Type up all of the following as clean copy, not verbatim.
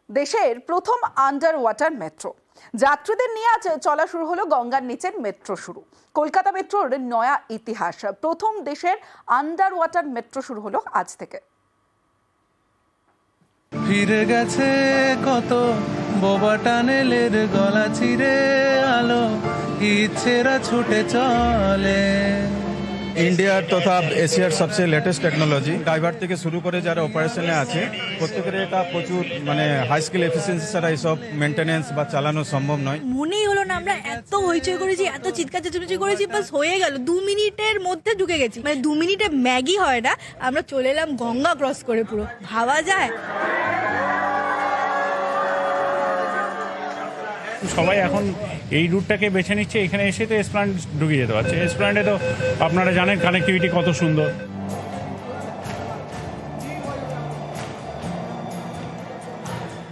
দেশের প্রথম under water metro যাত্রীদের নিয়ে আজ চলা শুরু হলো গঙ্গার নিচের মেট্রো শুরু। কলকাতা মেট্রোর নয়া ইতিহাস, প্রথম দেশের আন্ডার ওয়াটার মেট্রো শুরু হলো আজ থেকে। ফিরে গেছে কত বোবা টানেলের গলা চিরে আলো, ইচ্ছেরা ছুটে চলে। ইন্ডিয়ার তথা এশিয়ার সবচেয়ে লেটেস্ট টেকনোলজি, ড্রাইভার থেকে শুরু করে যারা অপারেশনে আছে প্রত্যেকের এটা প্রচুর হাই স্কিল এফিসিয়েন্সি ছাড়া এইসব মেনটেনেন্স বা চালানো সম্ভব নয়। মনেই হলো না, আমরা এত হইচই করেছি, এত চিৎকার চেঁচামেচি করেছি, বাস হয়ে গেল 2 মিনিটের মধ্যে ঢুকে গেছি। 2 মিনিটে ম্যাগি হয় না, আমরা চলে এলাম গঙ্গা ক্রস করে। পুরো ভাবা যায়। সবাই এখন এই রুটটাকে বেছে নিচ্ছে, এখানে এসে তো এসপ্ল্যানেড ঢুকে যেতে পারছে। এসপ্ল্যানেডে তো আপনারা জানেন কানেক্টিভিটি কত সুন্দর।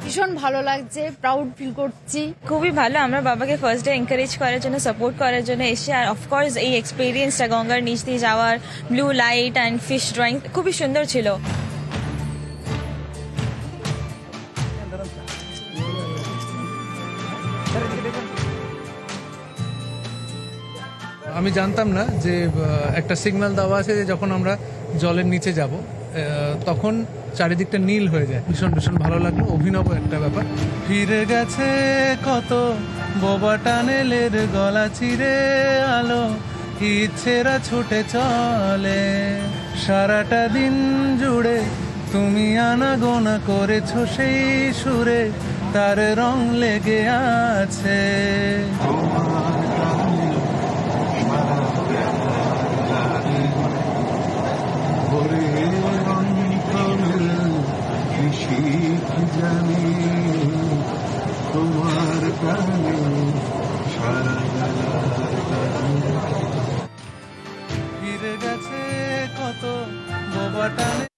ভীষণ ভালো লাগছে, প্রাউড ফিল করছি। খুবই ভালো। আমরা বাবাকে ফার্স্ট ডে এনকারেজ করার জন্য, সাপোর্ট করার জন্য এসে, আর অফকোর্স এই এক্সপিরিয়েন্সটা গঙ্গার নিচ দিয়ে যাওয়ার, blue light and fish drawing খুবই সুন্দর ছিল। আমি জানতাম না যে একটা সিগন্যাল দেওয়া আছে যে যখন আমরা জলের নিচে যাব তখন চারিদিকটা নীল হয়ে যায়। ভীষণ ভীষণ ভালো লাগলো, অভিনব একটা ব্যাপার। ফিরে গেছে কত বোবা টানেলের গলা চিরে আলো, ইচ্ছেরা ছুটে চলে। সারাটা দিন জুড়ে তুমি আনাগোনা করেছো সেই সুরে, তার রং লেগে আছে। তোমার প্রাণে সারা ফিরে গেছে কত বোবা টানে।